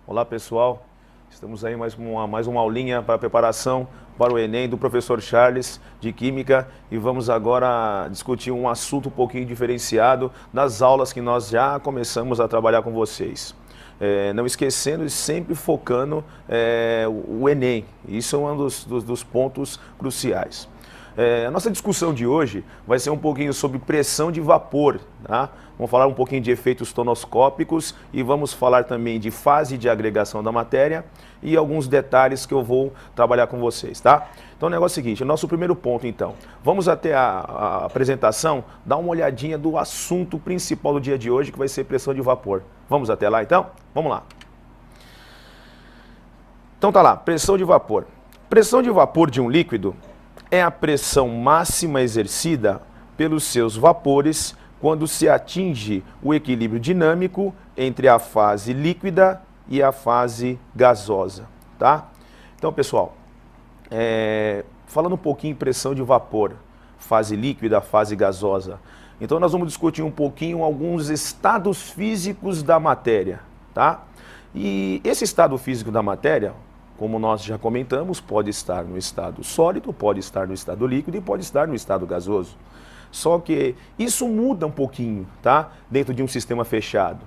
Olá pessoal, estamos aí mais uma aulinha para preparação para o Enem do professor Charles de Química e vamos agora discutir um assunto um pouquinho diferenciado das aulas que nós já começamos a trabalhar com vocês. Não esquecendo e sempre focando o Enem, isso é um dos pontos cruciais. A nossa discussão de hoje vai ser um pouquinho sobre pressão de vapor, tá? Vamos falar um pouquinho de efeitos tonoscópicos e vamos falar também de fase de agregação da matéria e alguns detalhes que eu vou trabalhar com vocês, tá? Então o negócio é o seguinte, nosso primeiro ponto então, vamos até a apresentação, dar uma olhadinha do assunto principal do dia de hoje, que vai ser pressão de vapor. Vamos até lá então? Vamos lá. Então tá lá, pressão de vapor. Pressão de vapor de um líquido é a pressão máxima exercida pelos seus vapores quando se atinge o equilíbrio dinâmico entre a fase líquida e a fase gasosa, tá? Então, pessoal, falando um pouquinho em pressão de vapor, fase líquida, fase gasosa. Então, nós vamos discutir um pouquinho alguns estados físicos da matéria, tá? E esse estado físico da matéria, como nós já comentamos, pode estar no estado sólido, pode estar no estado líquido e pode estar no estado gasoso. Só que isso muda um pouquinho, tá? Dentro de um sistema fechado.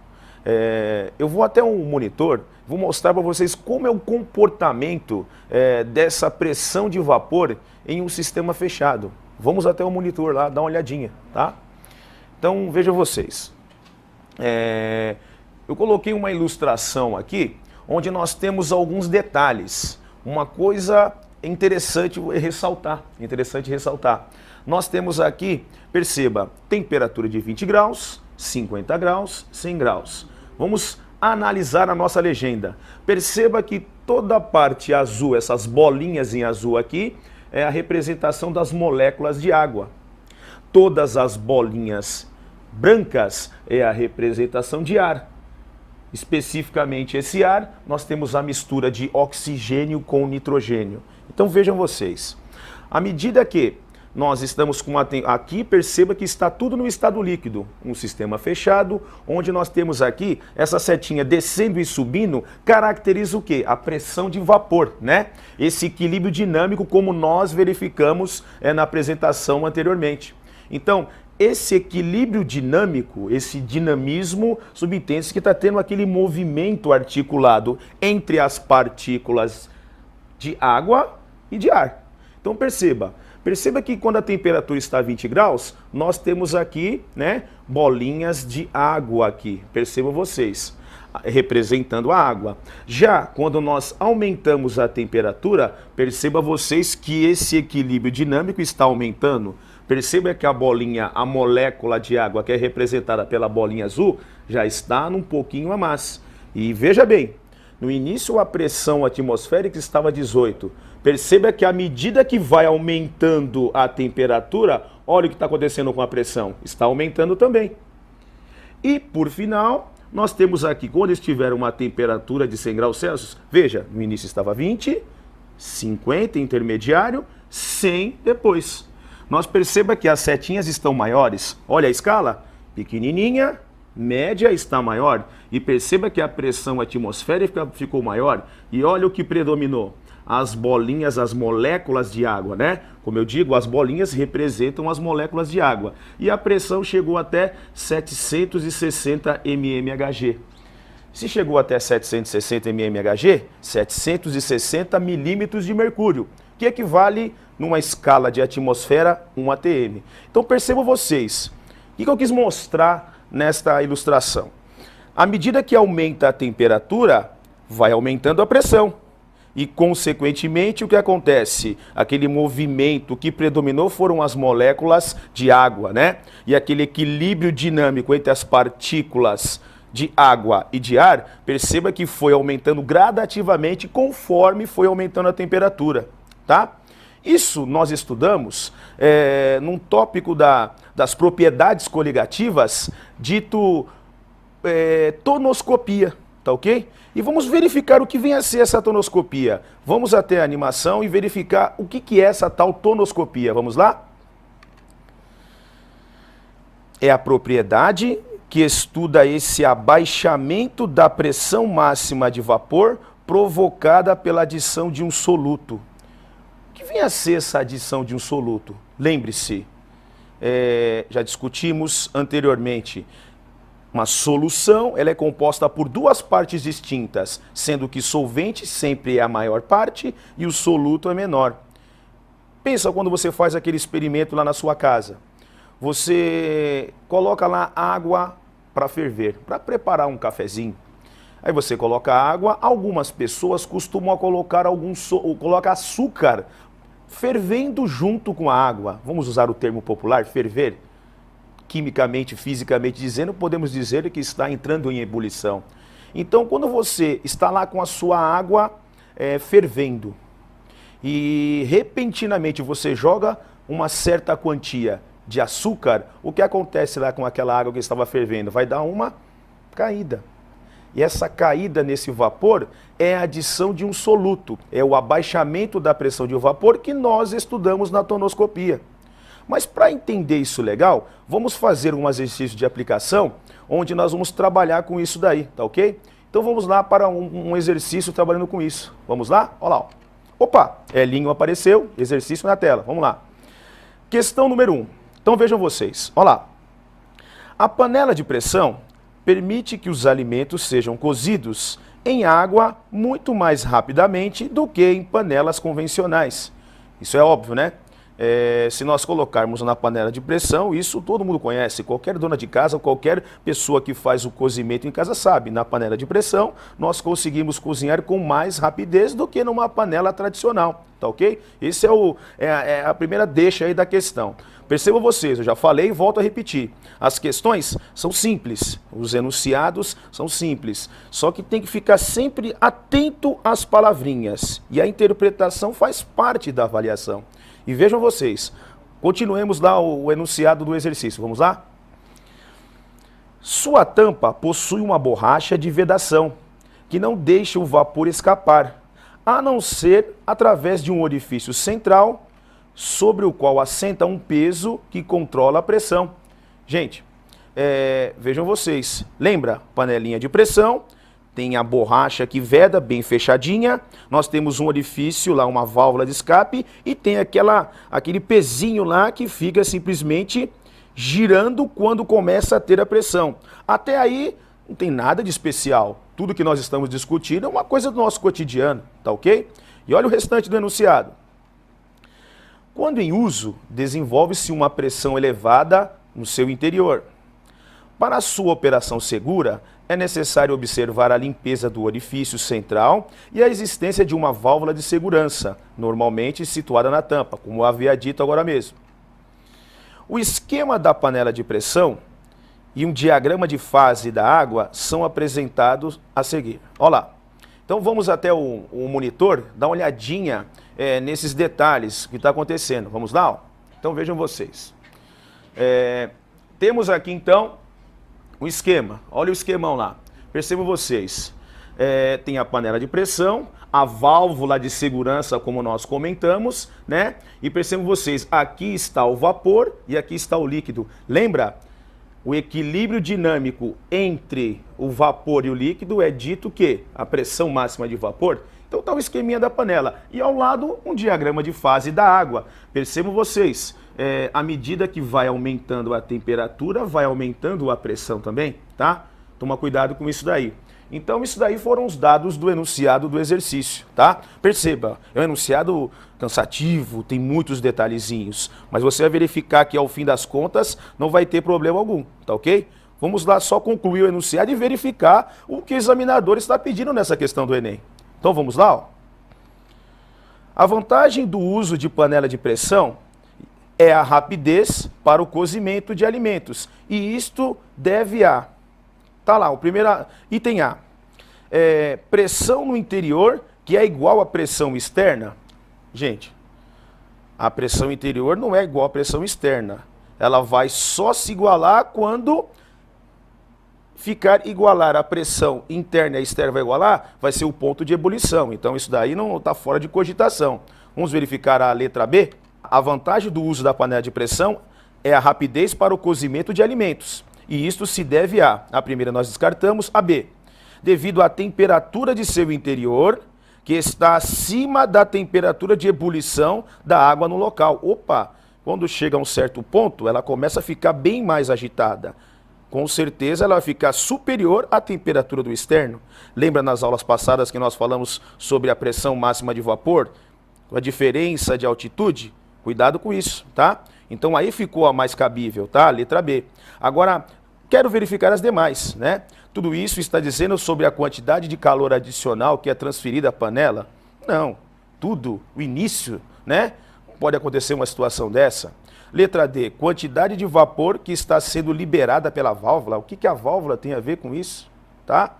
Eu vou até um monitor, vou mostrar para vocês como é o comportamento dessa pressão de vapor em um sistema fechado. Vamos até o monitor lá, dar uma olhadinha, tá? Então, vejam vocês. Eu coloquei uma ilustração aqui, onde nós temos alguns detalhes. Uma coisa interessante ressaltar, Nós temos aqui, perceba, temperatura de 20 graus, 50 graus, 100 graus. Vamos analisar a nossa legenda. Perceba que toda a parte azul, essas bolinhas em azul aqui, é a representação das moléculas de água. Todas as bolinhas brancas é a representação de ar. Especificamente esse ar, nós temos a mistura de oxigênio com nitrogênio. Então vejam vocês, à medida que nós estamos com aqui, perceba que está tudo no estado líquido, um sistema fechado, onde nós temos aqui essa setinha descendo e subindo, caracteriza o quê? A pressão de vapor, né? Esse equilíbrio dinâmico como nós verificamos na apresentação anteriormente. Então, esse equilíbrio dinâmico, esse dinamismo, subentende-se que está tendo aquele movimento articulado entre as partículas de água e de ar. Então perceba que quando a temperatura está a 20 graus, nós temos aqui, né, bolinhas de água aqui, percebam vocês, representando a água. Já quando nós aumentamos a temperatura, perceba vocês que esse equilíbrio dinâmico está aumentando. Perceba que a bolinha, a molécula de água que é representada pela bolinha azul, já está num pouquinho a mais. E veja bem, no início a pressão atmosférica estava 18. Perceba que à medida que vai aumentando a temperatura, olha o que está acontecendo com a pressão, está aumentando também. E por final, nós temos aqui, quando estiver uma temperatura de 100 graus Celsius, veja, no início estava 20, 50 intermediário, 100 depois. Nós perceba que as setinhas estão maiores. Olha a escala, pequenininha, média está maior. E perceba que a pressão atmosférica ficou maior. E olha o que predominou. As bolinhas, as moléculas de água, né? Como eu digo, as bolinhas representam as moléculas de água. E a pressão chegou até 760 mmHg. Se chegou até 760 mmHg, 760 milímetros de mercúrio, que equivale, numa escala de atmosfera, 1 atm. Então percebam vocês, o que eu quis mostrar nesta ilustração? À medida que aumenta a temperatura, vai aumentando a pressão. E, consequentemente, o que acontece? Aquele movimento que predominou foram as moléculas de água, né? E aquele equilíbrio dinâmico entre as partículas de água e de ar, perceba que foi aumentando gradativamente conforme foi aumentando a temperatura, tá? Isso nós estudamos num tópico das propriedades coligativas, dito tonoscopia, tá ok? E vamos verificar o que vem a ser essa tonoscopia. Vamos até a animação e verificar o que é essa tal tonoscopia. Vamos lá? É a propriedade que estuda esse abaixamento da pressão máxima de vapor provocada pela adição de um soluto. O que vem a ser essa adição de um soluto? Lembre-se, já discutimos anteriormente, uma solução ela é composta por duas partes distintas, sendo que solvente sempre é a maior parte e o soluto é menor. Pensa quando você faz aquele experimento lá na sua casa. Você coloca lá água para ferver, para preparar um cafezinho. Aí você coloca água, algumas pessoas costumam colocar açúcar fervendo junto com a água. Vamos usar o termo popular, ferver? Quimicamente, fisicamente dizendo, podemos dizer que está entrando em ebulição. Então, quando você está lá com a sua água fervendo e repentinamente você joga uma certa quantia de açúcar, o que acontece lá com aquela água que estava fervendo? Vai dar uma caída. E essa caída nesse vapor é a adição de um soluto, é o abaixamento da pressão de vapor que nós estudamos na tonoscopia. Mas para entender isso legal, vamos fazer um exercício de aplicação onde nós vamos trabalhar com isso daí, tá ok? Então vamos lá para um exercício trabalhando com isso. Vamos lá? Olha lá. Ó. Opa, Elinho apareceu, exercício na tela. Vamos lá. Questão número 1. Então vejam vocês. Olha lá. A panela de pressão permite que os alimentos sejam cozidos em água muito mais rapidamente do que em panelas convencionais. Isso é óbvio, né? Se nós colocarmos na panela de pressão, isso todo mundo conhece, qualquer dona de casa, qualquer pessoa que faz o cozimento em casa sabe, na panela de pressão nós conseguimos cozinhar com mais rapidez do que numa panela tradicional, tá ok? Esse é a primeira deixa aí da questão. Percebam vocês, eu já falei e volto a repetir, as questões são simples, os enunciados são simples, só que tem que ficar sempre atento às palavrinhas e a interpretação faz parte da avaliação. E vejam vocês, continuemos lá o enunciado do exercício, vamos lá? Sua tampa possui uma borracha de vedação, que não deixa o vapor escapar, a não ser através de um orifício central, sobre o qual assenta um peso que controla a pressão. Gente, vejam vocês, lembra? Panelinha de pressão, tem a borracha que veda bem fechadinha, nós temos um orifício lá, uma válvula de escape e tem aquele pezinho lá que fica simplesmente girando quando começa a ter a pressão. Até aí não tem nada de especial, tudo que nós estamos discutindo é uma coisa do nosso cotidiano, tá ok? E olha o restante do enunciado. Quando em uso, desenvolve-se uma pressão elevada no seu interior. Para a sua operação segura, é necessário observar a limpeza do orifício central e a existência de uma válvula de segurança, normalmente situada na tampa, como eu havia dito agora mesmo. O esquema da panela de pressão e um diagrama de fase da água são apresentados a seguir. Olha lá. Então vamos até o monitor, dar uma olhadinha nesses detalhes que está acontecendo. Vamos lá? Ó. Então vejam vocês. Temos aqui então o esquema, olha o esquemão lá, percebam vocês, tem a panela de pressão, a válvula de segurança como nós comentamos, né? E percebam vocês, aqui está o vapor e aqui está o líquido. Lembra? O equilíbrio dinâmico entre o vapor e o líquido é dito que a pressão máxima de vapor. Então está o esqueminha da panela e ao lado um diagrama de fase da água. Percebam vocês, à medida que vai aumentando a temperatura, vai aumentando a pressão também, tá? Toma cuidado com isso daí. Então isso daí foram os dados do enunciado do exercício, tá? Perceba, é um enunciado cansativo, tem muitos detalhezinhos, mas você vai verificar que ao fim das contas não vai ter problema algum, tá ok? Vamos lá só concluir o enunciado e verificar o que o examinador está pedindo nessa questão do Enem. Então vamos lá, ó. A vantagem do uso de panela de pressão é a rapidez para o cozimento de alimentos. E isto deve a... Tá lá, o primeiro item A. Pressão no interior, que é igual à pressão externa. Gente, a pressão interior não é igual à pressão externa. Ela vai só se igualar quando igualar a pressão interna e a externa vai igualar, vai ser o ponto de ebulição. Então isso daí não está fora de cogitação. Vamos verificar a letra B. A vantagem do uso da panela de pressão é a rapidez para o cozimento de alimentos. E isto se deve a primeira nós descartamos, a B, devido à temperatura de seu interior, que está acima da temperatura de ebulição da água no local. Opa, quando chega a um certo ponto, ela começa a ficar bem mais agitada. Com certeza ela vai ficar superior à temperatura do externo. Lembra nas aulas passadas que nós falamos sobre a pressão máxima de vapor? A diferença de altitude? Cuidado com isso, tá? Então aí ficou a mais cabível, tá? Letra B. Agora, quero verificar as demais, né? Tudo isso está dizendo sobre a quantidade de calor adicional que é transferida à panela? Não. Tudo, o início, né? Pode acontecer uma situação dessa. Letra D, quantidade de vapor que está sendo liberada pela válvula. O que a válvula tem a ver com isso? Tá?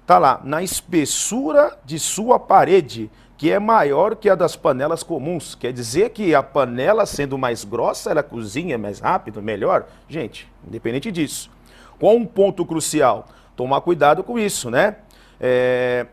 Tá lá, na espessura de sua parede, que é maior que a das panelas comuns. Quer dizer que a panela, sendo mais grossa, ela cozinha mais rápido, melhor? Gente, independente disso. Qual um ponto crucial? Tomar cuidado com isso, né?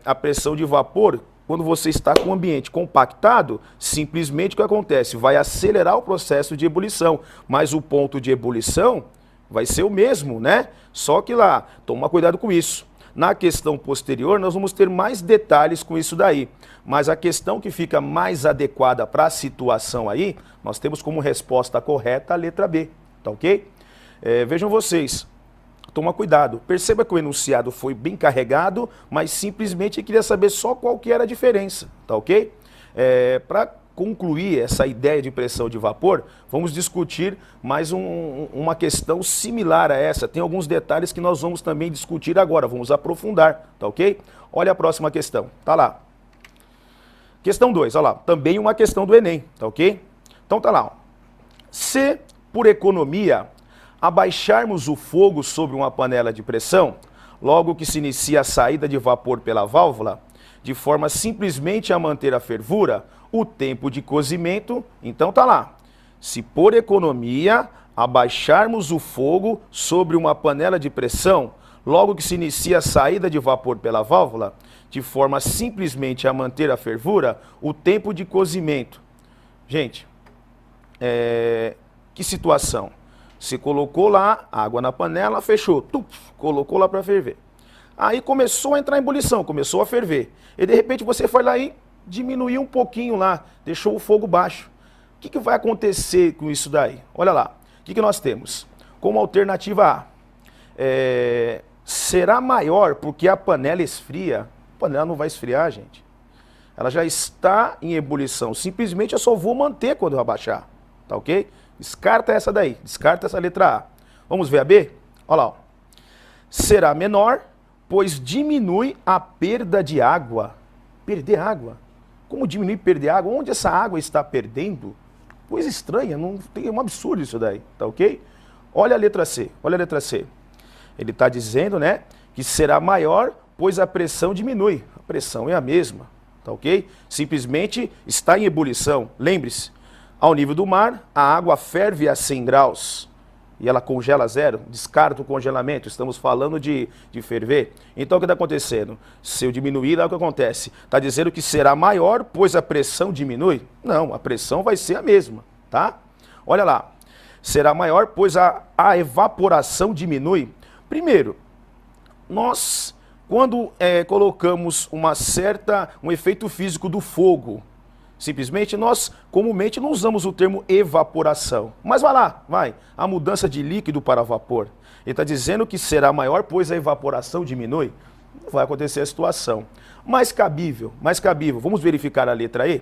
A pressão de vapor, quando você está com o ambiente compactado, simplesmente o que acontece? Vai acelerar o processo de ebulição, mas o ponto de ebulição vai ser o mesmo, né? Só que lá, toma cuidado com isso. Na questão posterior, nós vamos ter mais detalhes com isso daí. Mas a questão que fica mais adequada para a situação aí, nós temos como resposta correta a letra B, tá ok? Vejam vocês. Toma cuidado, perceba que o enunciado foi bem carregado, mas simplesmente queria saber só qual que era a diferença, tá ok? Para concluir essa ideia de pressão de vapor, vamos discutir mais uma questão similar a essa. Tem alguns detalhes que nós vamos também discutir agora, vamos aprofundar, tá ok? Olha a próxima questão, tá lá. Questão 2, olha lá, também uma questão do Enem, tá ok? Então tá lá, ó. Se por economia abaixarmos o fogo sobre uma panela de pressão, logo que se inicia a saída de vapor pela válvula, de forma simplesmente a manter a fervura, o tempo de cozimento, então tá lá. Se por economia abaixarmos o fogo sobre uma panela de pressão, logo que se inicia a saída de vapor pela válvula, de forma simplesmente a manter a fervura, o tempo de cozimento. Gente, que situação? Você colocou lá água na panela, fechou, colocou lá para ferver. Aí começou a entrar em ebulição, começou a ferver. E de repente você foi lá e diminuiu um pouquinho lá, deixou o fogo baixo. O que vai acontecer com isso daí? Olha lá, o que nós temos? Como alternativa A, será maior porque a panela esfria. A panela não vai esfriar, gente. Ela já está em ebulição, simplesmente eu só vou manter quando eu abaixar, tá ok? Descarta essa daí, descarta essa letra A. Vamos ver a B? Olha lá. Ó. Será menor, pois diminui a perda de água. Perder água? Como diminuir perder água? Onde essa água está perdendo? Coisa estranha, não tem um absurdo isso daí, tá ok? Olha a letra C, olha a letra C. Ele está dizendo, né, que será maior, pois a pressão diminui. A pressão é a mesma, tá ok? Simplesmente está em ebulição. Lembre-se. Ao nível do mar, a água ferve a 100 graus e ela congela a zero, descarta o congelamento, estamos falando de ferver. Então o que está acontecendo? Se eu diminuir, é o que acontece? Está dizendo que será maior, pois a pressão diminui? Não, a pressão vai ser a mesma, tá? Olha lá, será maior, pois a evaporação diminui. Primeiro, nós, quando colocamos um efeito físico do fogo, simplesmente nós comumente não usamos o termo evaporação. Mas vai lá, vai. A mudança de líquido para vapor. Ele está dizendo que será maior, pois a evaporação diminui. Não vai acontecer a situação. Mais cabível. Vamos verificar a letra E?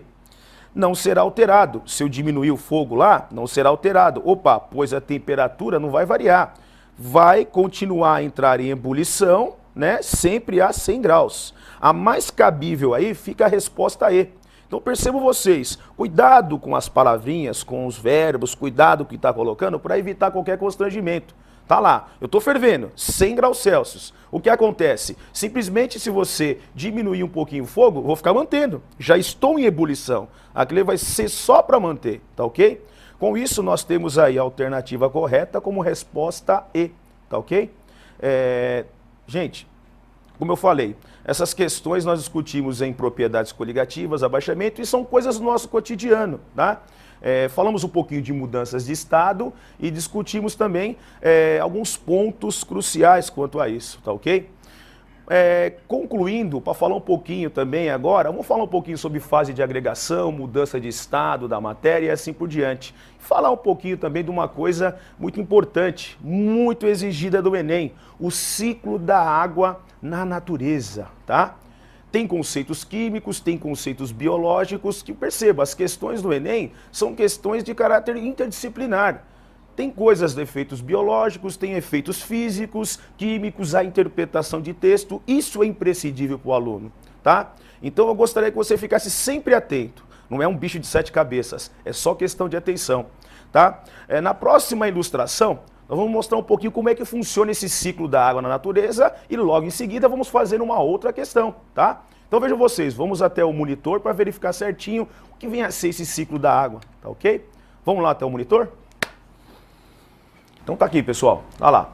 Não será alterado. Se eu diminuir o fogo lá, não será alterado. Opa, pois a temperatura não vai variar. Vai continuar a entrar em ebulição, né? Sempre a 100 graus. A mais cabível aí fica a resposta E. Então percebam vocês, cuidado com as palavrinhas, com os verbos, cuidado com o que está colocando para evitar qualquer constrangimento. Tá lá, eu estou fervendo, 100 graus Celsius. O que acontece? Simplesmente se você diminuir um pouquinho o fogo, eu vou ficar mantendo. Já estou em ebulição. Aquilo vai ser só para manter, tá ok? Com isso nós temos aí a alternativa correta como resposta E, tá ok? Gente, como eu falei, essas questões nós discutimos em propriedades coligativas, abaixamento, e são coisas do nosso cotidiano, tá? falamos um pouquinho de mudanças de estado e discutimos também alguns pontos cruciais quanto a isso, tá ok? Concluindo, para falar um pouquinho também agora, vamos falar um pouquinho sobre fase de agregação, mudança de estado da matéria e assim por diante. Falar um pouquinho também de uma coisa muito importante, muito exigida do Enem, o ciclo da água na natureza, tá? Tem conceitos químicos, tem conceitos biológicos, que perceba, as questões do Enem são questões de caráter interdisciplinar. Tem coisas de efeitos biológicos, tem efeitos físicos, químicos, a interpretação de texto, isso é imprescindível para o aluno, tá? Então eu gostaria que você ficasse sempre atento, não é um bicho de 7 cabeças, é só questão de atenção, tá? Na próxima ilustração, nós vamos mostrar um pouquinho como é que funciona esse ciclo da água na natureza e logo em seguida vamos fazer uma outra questão, tá? Então vejam vocês, vamos até o monitor para verificar certinho o que vem a ser esse ciclo da água, tá ok? Vamos lá até o monitor? Então tá aqui, pessoal, olha lá.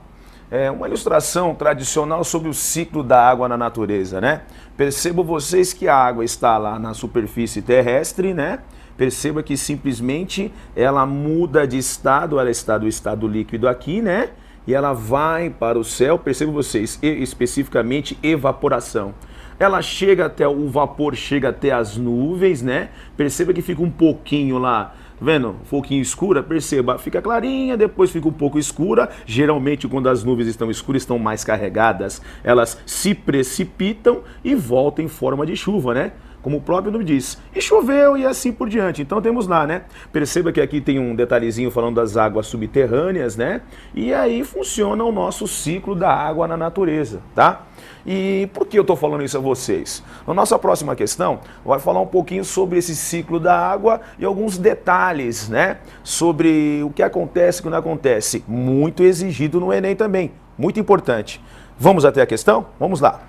É uma ilustração tradicional sobre o ciclo da água na natureza, né? Percebam vocês que a água está lá na superfície terrestre, né? Perceba que simplesmente ela muda de estado, ela está do estado líquido aqui, né? E ela vai para o céu, percebam vocês, especificamente evaporação. Ela chega até, o vapor chega até as nuvens, né? Perceba que fica um pouquinho lá, tá vendo? Um pouquinho escura, perceba, fica clarinha, depois fica um pouco escura. Geralmente quando as nuvens estão escuras, estão mais carregadas, elas se precipitam e voltam em forma de chuva, né? Como o próprio nome diz. E choveu e assim por diante. Então temos lá, né? Perceba que aqui tem um detalhezinho falando das águas subterrâneas, né? E aí funciona o nosso ciclo da água na natureza, tá? E por que eu estou falando isso a vocês? Na nossa próxima questão, vai falar um pouquinho sobre esse ciclo da água e alguns detalhes, né? Sobre o que acontece e o que não acontece. Muito exigido no Enem também. Muito importante. Vamos até a questão? Vamos lá.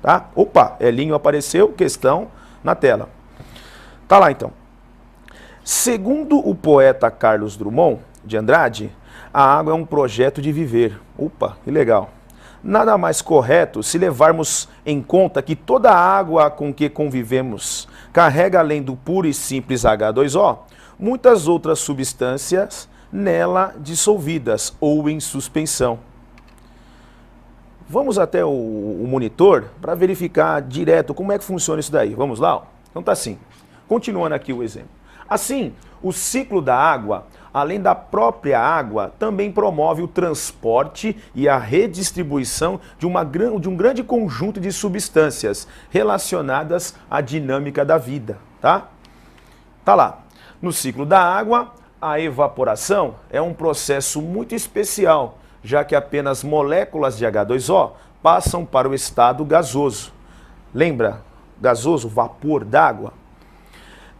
Tá? Opa, Elinho apareceu, questão na tela. Tá lá então. Segundo o poeta Carlos Drummond de Andrade, a água é um projeto de viver. Opa, que legal. Nada mais correto se levarmos em conta que toda a água com que convivemos carrega, além do puro e simples H2O, muitas outras substâncias nela dissolvidas ou em suspensão. Vamos até o monitor para verificar direto como é que funciona isso daí. Vamos lá? Então tá assim. Continuando aqui o exemplo. Assim, o ciclo da água, além da própria água, também promove o transporte e a redistribuição de um grande conjunto de substâncias relacionadas à dinâmica da vida, tá? Tá lá. No ciclo da água, a evaporação é um processo muito especial, já que apenas moléculas de H2O passam para o estado gasoso. Lembra? Gasoso, vapor d'água.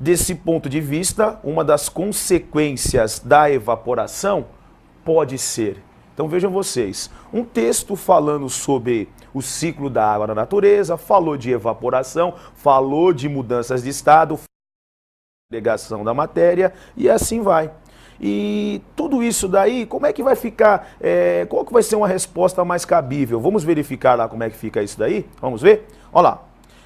Desse ponto de vista, uma das consequências da evaporação pode ser. Então vejam vocês, um texto falando sobre o ciclo da água na natureza, falou de evaporação, falou de mudanças de estado, agregação da matéria e assim vai. E tudo isso daí, como é que vai ficar, qual que vai ser uma resposta mais cabível? Vamos verificar lá como é que fica isso daí? Vamos ver? Olha lá.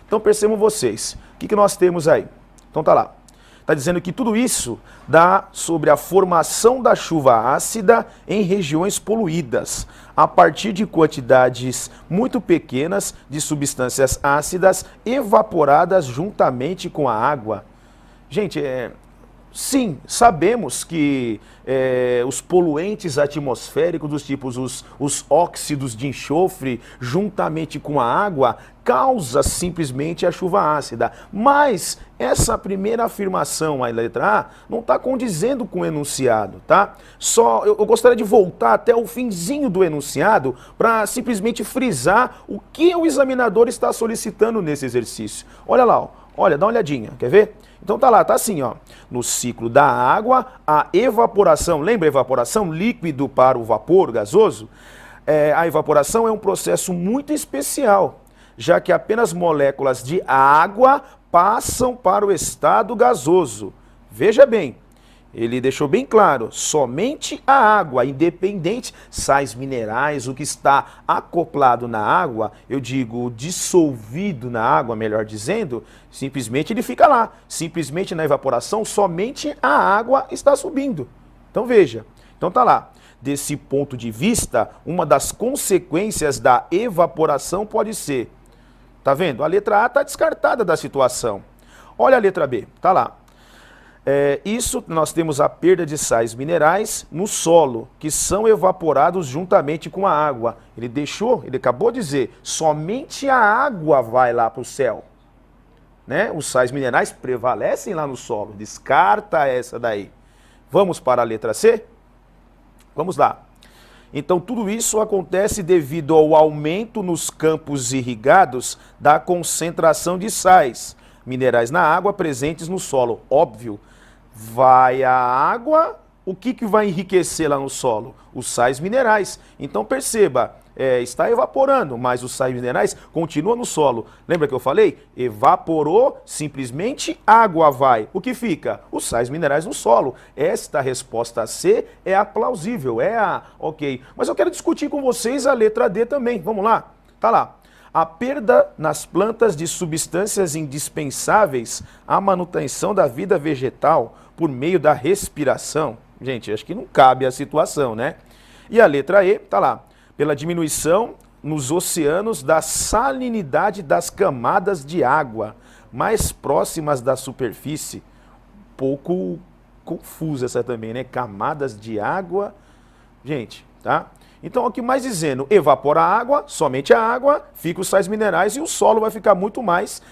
Então percebam vocês, o que nós temos aí? Então tá lá. Está dizendo que tudo isso dá sobre a formação da chuva ácida em regiões poluídas, a partir de quantidades muito pequenas de substâncias ácidas evaporadas juntamente com a água. Gente, sim, sabemos que os poluentes atmosféricos, dos tipos os óxidos de enxofre, juntamente com a água, causa simplesmente a chuva ácida. Mas essa primeira afirmação, a letra A, não está condizendo com o enunciado, tá? Eu gostaria de voltar até o finzinho do enunciado para simplesmente frisar o que o examinador está solicitando nesse exercício. Olha lá, ó. Olha, dá uma olhadinha, quer ver? Então tá lá, tá assim, ó. No ciclo da água, a evaporação, lembra a evaporação? Líquido para o vapor gasoso? A evaporação é um processo muito especial, já que apenas moléculas de água passam para o estado gasoso. Veja bem, Ele deixou bem claro, somente a água, independente, sais minerais, o que está acoplado na água, eu digo dissolvido na água, melhor dizendo, simplesmente ele fica lá. Simplesmente na evaporação, somente a água está subindo. Então veja, então tá lá. Desse ponto de vista, uma das consequências da evaporação pode ser, tá vendo? A letra A está descartada da situação. Olha a letra B, tá lá. Isso nós temos a perda de sais minerais no solo, que são evaporados juntamente com a água. Ele acabou de dizer, somente a água vai lá para o céu. Né? Os sais minerais prevalecem lá no solo, descarta essa daí. Vamos para a letra C? Vamos lá. Então tudo isso acontece devido ao aumento nos campos irrigados da concentração de sais minerais na água presentes no solo. Óbvio, vai a água, o que vai enriquecer lá no solo? Os sais minerais. Então perceba, está evaporando, mas os sais minerais continuam no solo. Lembra que eu falei? Evaporou, simplesmente água vai. O que fica? Os sais minerais no solo. Esta resposta C é a plausível, é a ok. Mas eu quero discutir com vocês a letra D também. Vamos lá? Tá lá. A perda nas plantas de substâncias indispensáveis à manutenção da vida vegetal por meio da respiração. Gente, acho que não cabe a situação, né? E a letra E, tá lá. Pela diminuição nos oceanos da salinidade das camadas de água mais próximas da superfície. Pouco confusa essa também, né? Camadas de água. Gente, tá? Então, o que mais dizendo, evapora a água, somente a água, fica os sais minerais e o solo vai ficar muito mais,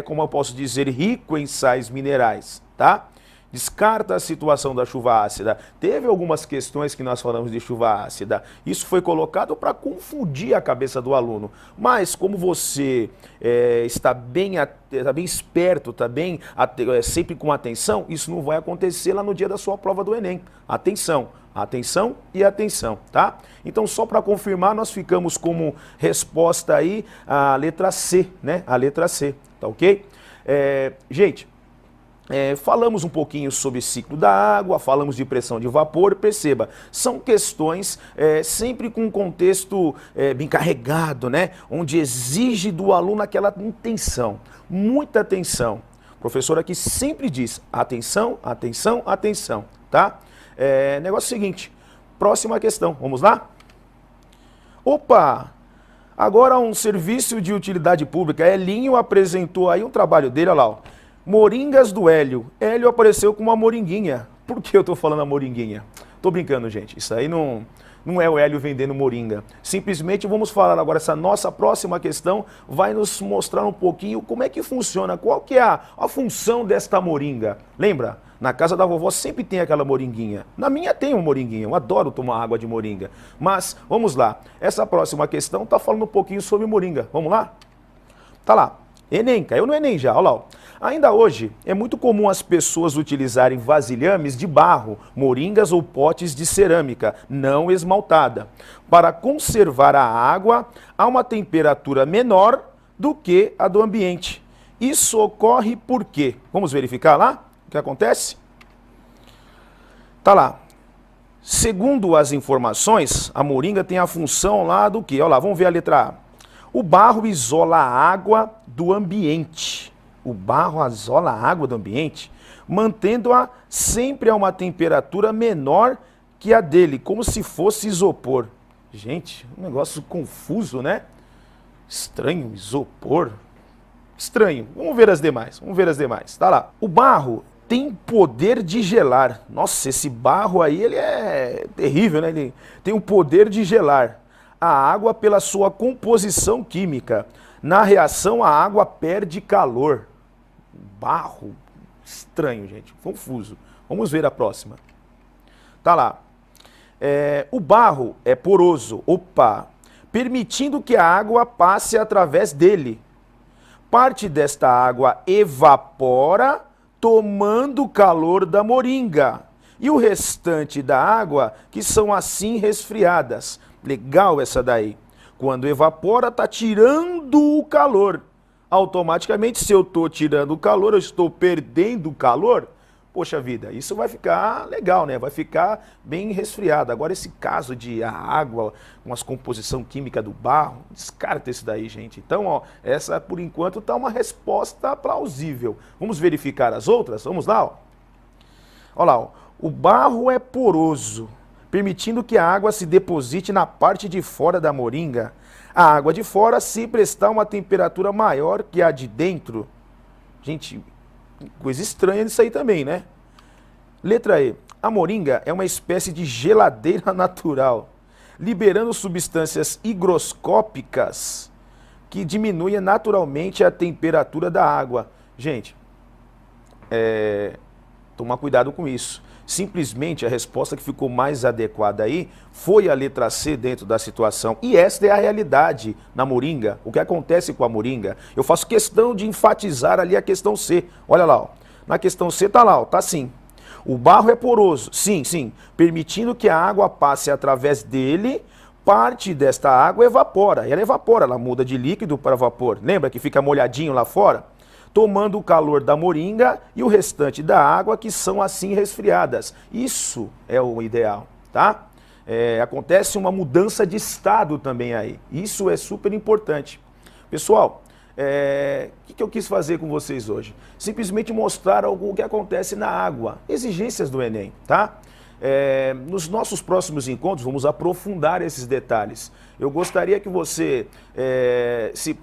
como eu posso dizer, rico em sais minerais, tá? Descarta a situação da chuva ácida. Teve algumas questões que nós falamos de chuva ácida. Isso foi colocado para confundir a cabeça do aluno. Mas como você está bem esperto, está bem sempre com atenção, isso não vai acontecer lá no dia da sua prova do Enem. Atenção, atenção e atenção, tá? Então só para confirmar, nós ficamos como resposta aí a letra C, né? A letra C, tá ok? Gente, falamos um pouquinho sobre ciclo da água, falamos de pressão de vapor, perceba, são questões sempre com um contexto bem carregado, né? Onde exige do aluno aquela atenção, muita atenção. O professor aqui sempre diz, atenção, atenção, atenção, tá? Negócio seguinte, próxima questão, vamos lá? Opa! Agora um serviço de utilidade pública, Elinho apresentou aí um trabalho dele, olha lá, ó. Moringas do Hélio. Hélio apareceu com uma moringuinha. Por que eu tô falando a moringuinha? Tô brincando, gente. Isso aí não é o Hélio vendendo moringa. Simplesmente vamos falar agora, essa nossa próxima questão vai nos mostrar um pouquinho como é que funciona, qual que é a função desta moringa. Lembra? Na casa da vovó sempre tem aquela moringuinha. Na minha tem uma moringuinha, eu adoro tomar água de moringa. Mas, vamos lá. Essa próxima questão tá falando um pouquinho sobre moringa. Vamos lá? Tá lá. Enem, caiu no Enem já, olha lá. Ó. Ainda hoje, é muito comum as pessoas utilizarem vasilhames de barro, moringas ou potes de cerâmica, não esmaltada, para conservar a água a uma temperatura menor do que a do ambiente. Isso ocorre por quê? Vamos verificar lá o que acontece? Tá lá. Segundo as informações, a moringa tem a função lá do quê? Olha lá, vamos ver a letra A. O barro isola a água do ambiente. O barro isola a água do ambiente, mantendo-a sempre a uma temperatura menor que a dele, como se fosse isopor. Gente, um negócio confuso, né? Estranho, isopor. Estranho. Vamos ver as demais. Tá lá. O barro tem poder de gelar. Nossa, esse barro aí, ele é terrível, né? Ele tem o poder de gelar a água pela sua composição química. Na reação, a água perde calor. Barro, estranho, gente, confuso. Vamos ver a próxima. Tá lá. O barro é poroso, permitindo que a água passe através dele. Parte desta água evapora, tomando o calor da moringa. E o restante da água, que são assim resfriadas. Legal essa daí. Quando evapora, está tirando o calor. Automaticamente, se eu estou tirando o calor, eu estou perdendo o calor. poxa vida, isso vai ficar legal, né? Vai ficar bem resfriado. Agora esse caso de a água, com as composição química do barro, descarta isso daí, gente. Então, ó, essa por enquanto tá uma resposta plausível. Vamos verificar as outras? Vamos lá, ó. Olha lá, ó. O barro é poroso, permitindo que a água se deposite na parte de fora da moringa. A água de fora sempre está a uma temperatura maior que a de dentro. Gente, coisa estranha disso aí também, né? Letra E. A moringa é uma espécie de geladeira natural, liberando substâncias higroscópicas que diminuem naturalmente a temperatura da água. Gente, tomar cuidado com isso. Simplesmente a resposta que ficou mais adequada aí foi a letra C dentro da situação. E esta é a realidade na moringa. O que acontece com a moringa? Eu faço questão de enfatizar ali a questão C. Olha lá, ó. Na questão C tá lá, ó, tá assim. O barro é poroso, sim, sim, permitindo que a água passe através dele. Parte desta água evapora. Ela evapora, ela muda de líquido para vapor. Lembra que fica molhadinho lá fora? Tomando o calor da moringa e o restante da água, que são assim resfriadas. Isso é o ideal, tá? Acontece uma mudança de estado também aí. Isso é super importante. Pessoal, o que eu quis fazer com vocês hoje? Simplesmente mostrar algo que acontece na água. Exigências do Enem, tá? Nos nossos próximos encontros, vamos aprofundar esses detalhes. Eu gostaria que você, se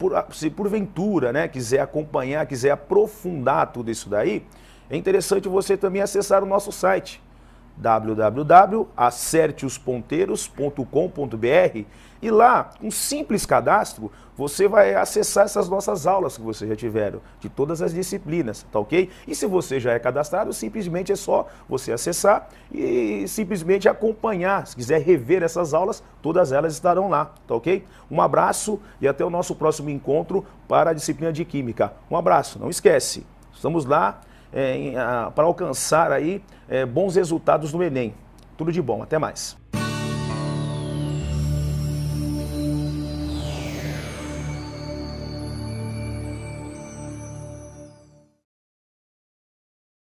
porventura, né, quiser acompanhar, quiser aprofundar tudo isso daí, é interessante você também acessar o nosso site, www.acerteosponteiros.com.br, e lá, com um simples cadastro, você vai acessar essas nossas aulas que vocês já tiveram, de todas as disciplinas, tá ok? E se você já é cadastrado, simplesmente é só você acessar e simplesmente acompanhar. Se quiser rever essas aulas, todas elas estarão lá, tá ok? Um abraço e até o nosso próximo encontro para a disciplina de Química. Um abraço, não esquece, estamos lá para alcançar aí bons resultados no Enem. Tudo de bom, até mais.